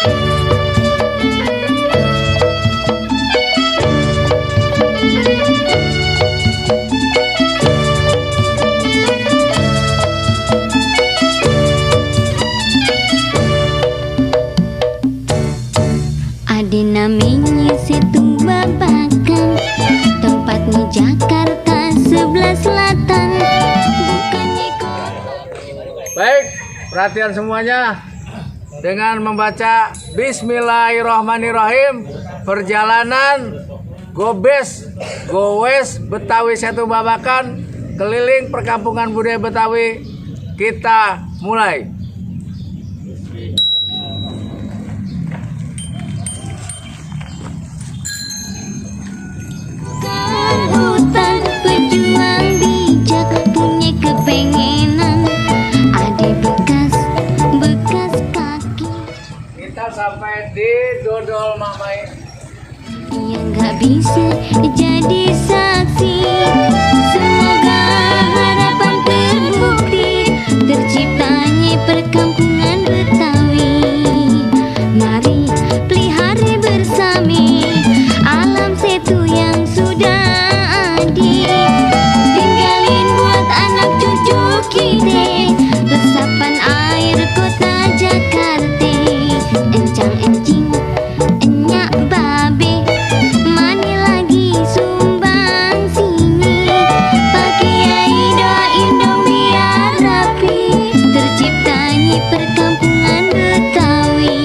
Ada namanya Setu Babakan, tempatnya Jakarta sebelah selatan. Bukannya Baik, perhatian semuanya. Dengan membaca Bismillahirrahmanirrahim, perjalanan Gobes Gowes Betawi Setu Babakan keliling perkampungan budaya Betawi kita mulai. hutan, pejuang bijak punya kepengenan. Ada bekas kaki Kita sampai di Dodol Mamai. yang gak bisa jadi saksi. Semoga harapan terbukti, terciptanya perkampungan Betawi. Mari pelihara bersama alam setu yang sudah ada. Tinggalin buat anak cucu kita resapan air kota Jakarta. Encang-encing enyak babe, mani lagi sumbang sini. Pak Kiai doain dong biar rapi, terciptanya perkampungan Betawi.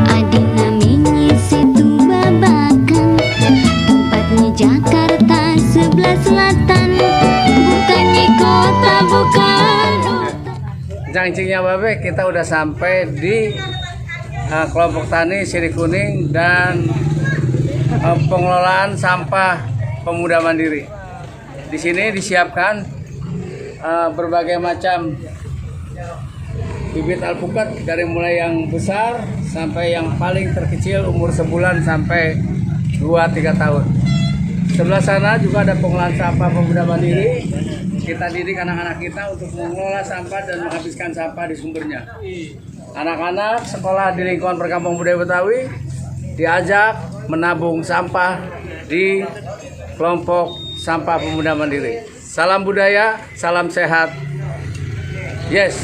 Ada namanya Setu Babakan, tempatnya Jakarta sebelah selatan. Bukannya kota, bukan Encang-encingnya babe, kita udah sampai di kelompok tani Sirih Kuning dan pengelolaan sampah pemuda mandiri. Di sini disiapkan berbagai macam bibit alpukat, dari mulai yang besar sampai yang paling terkecil umur sebulan sampai 2-3 tahun. Sebelah sana juga ada pengolahan sampah pemuda mandiri. Kita didik anak-anak kita untuk mengelola sampah dan menghabiskan sampah di sumbernya. Anak-anak sekolah di lingkungan perkampungan budaya Betawi diajak menabung sampah di kelompok sampah pemuda mandiri. Salam budaya, salam sehat. Yes.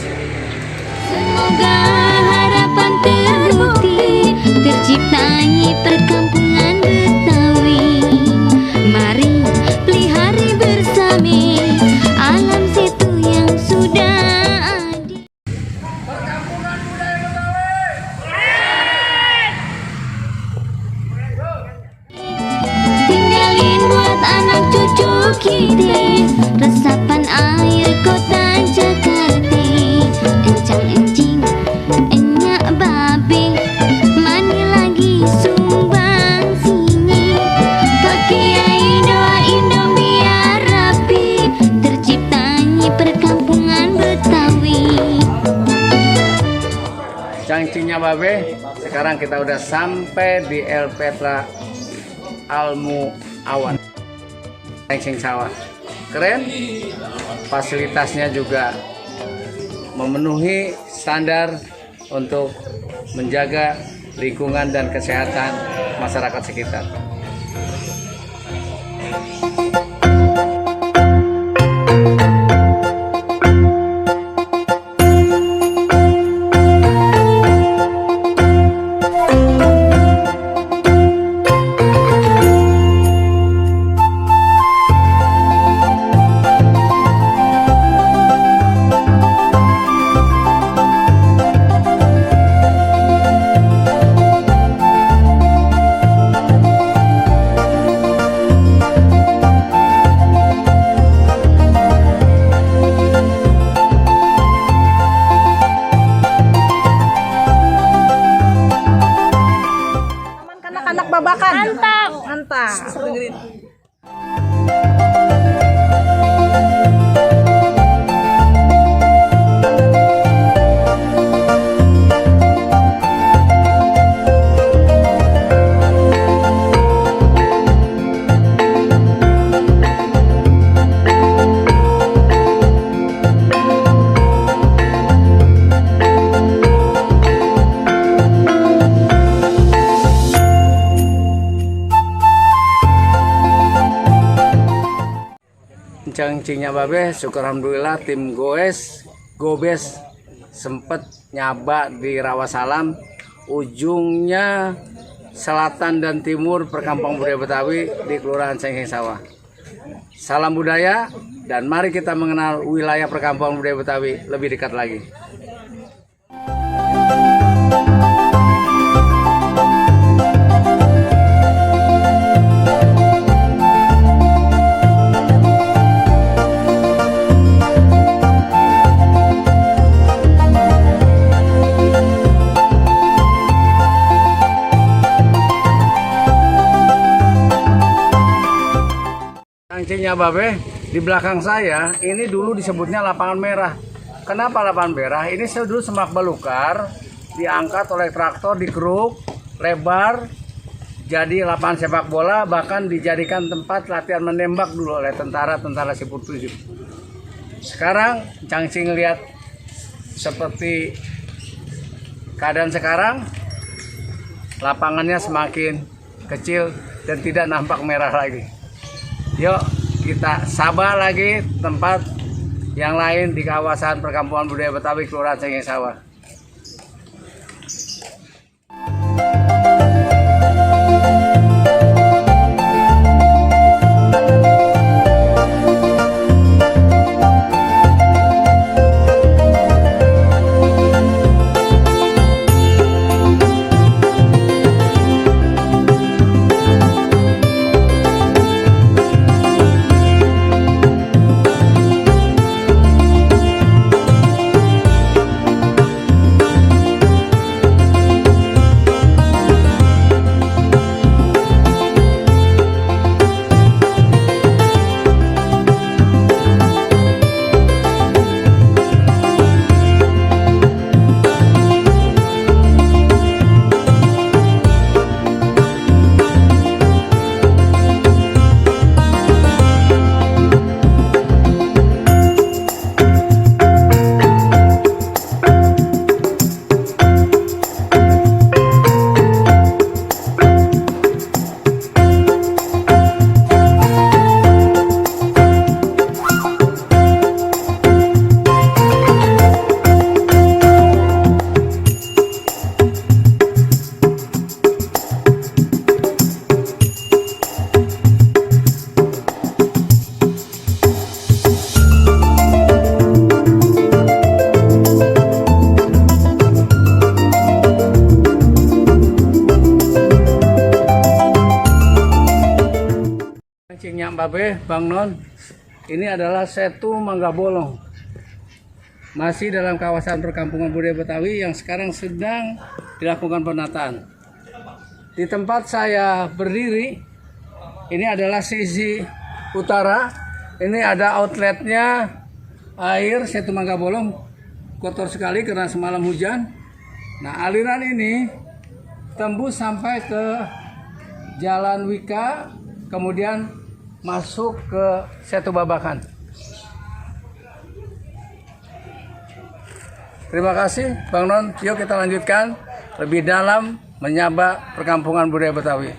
Semoga harapan terbukti, terciptanya perkampungan Betawi. Mari pelihara bersama alam setu yang sudah ada. Perkampungan budaya Betawi. Tinggalin buat anak cucu kita resapan air kota Jakarta. Encang-encing enyak babe, mani lagi sumbang sini. Pak Kiai doain dong biar rapi, terciptanya perkampungan Betawi. Encang-encingnya babe, sekarang kita udah sampai di El Petra Almu Awan. Encing sawah. Keren. Fasilitasnya juga memenuhi standar untuk menjaga lingkungan dan kesehatan masyarakat sekitar. Silakan. Mantap. Mantap. Encang-encingnya babe, syukur alhamdulillah tim Gobes sempet nyaba di Rawasalam, ujungnya selatan dan timur perkampungan budaya Betawi di Kelurahan Cengkeng Sawah. Salam budaya dan mari kita mengenal wilayah perkampungan budaya Betawi lebih dekat lagi. Encingnya babe, di belakang saya ini dulu disebutnya lapangan merah. Kenapa lapangan merah? Ini dulu semak belukar, diangkat oleh traktor, dikeruk, lebar, jadi lapangan sepak bola, bahkan dijadikan tempat latihan menembak dulu oleh tentara-tentara Sipur 7. Sekarang Cangcing lihat seperti keadaan sekarang, lapangannya semakin kecil dan tidak nampak merah lagi. Yuk kita sabar lagi tempat yang lain di kawasan perkampungan budaya Betawi Kelurahan Cengkeng Sawah. Cingnya Babe, Bang Non, ini adalah Setu Mangga Bolong. Masih dalam kawasan perkampungan budaya Betawi yang sekarang sedang dilakukan penataan. Di tempat saya berdiri, ini adalah sisi utara. Ini ada outletnya air Setu Mangga Bolong, kotor sekali karena semalam hujan. Nah, aliran ini tembus sampai ke Jalan Wika, kemudian masuk ke Setu Babakan. Terima kasih Bang Non. Yuk kita lanjutkan lebih dalam menyaba perkampungan budaya Betawi.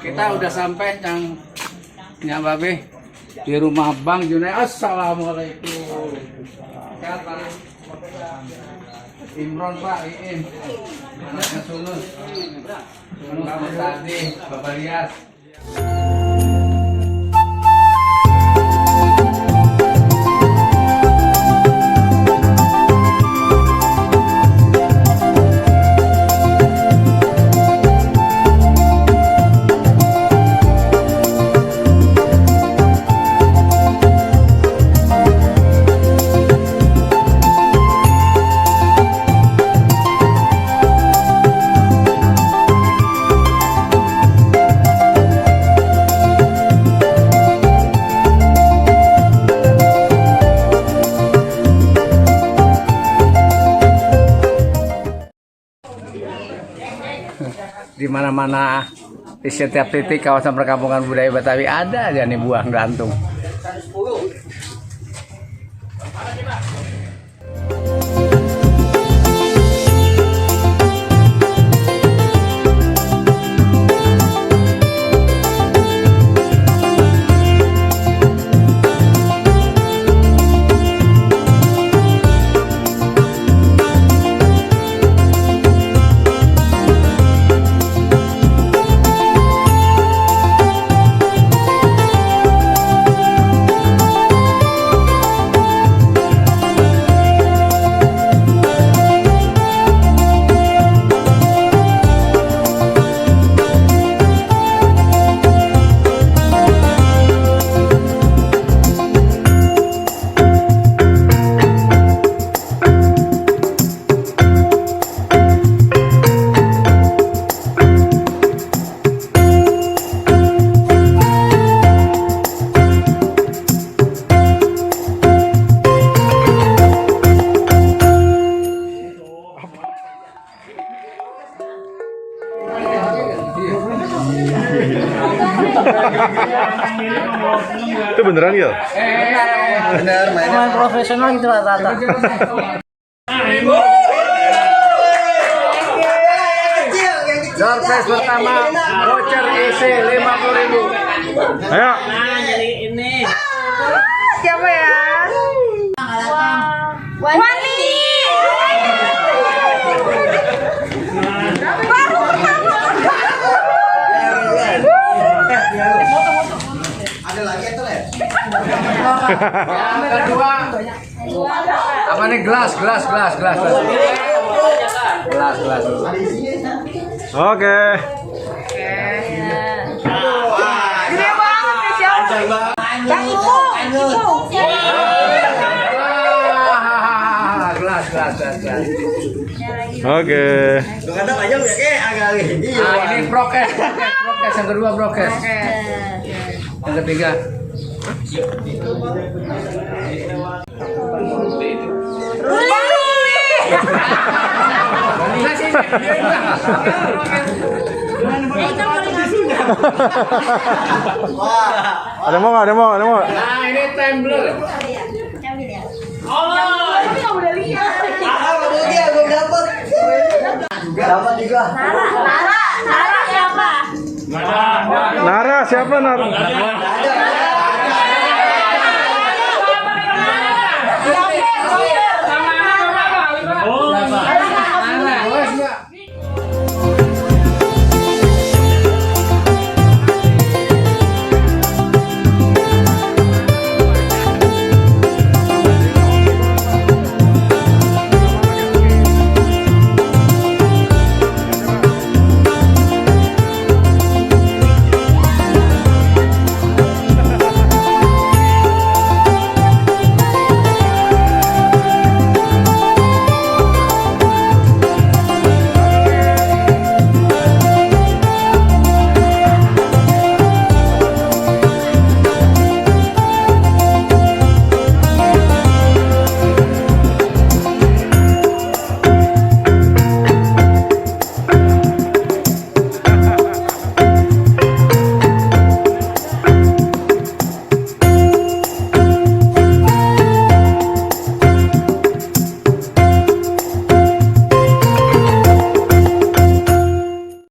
Kita udah sampai Cang Babe di rumah Bang Junai. Assalamualaikum. Sehat Pak? Imron Pak, Iim. Anaknya Sunus. Kamu tadi, Bapak Rias. mana-mana di setiap titik kawasan perkampungan budaya Betawi ada aja nih buah gantung. Itu beneran ya? Bener, Pemain profesional gitu rata-rata. Door prize pertama voucher isi 50.000. Ayo. Siapa ya? Wani. Yang kedua apa nih gelas. Oke. Gede banget ya siapa? Gelas. Oke. Nah, ini prokes yang kedua prokes. Yang ketiga. Ada mau? Nah, ini tumbler. Nara siapa? Nara siapa Nara?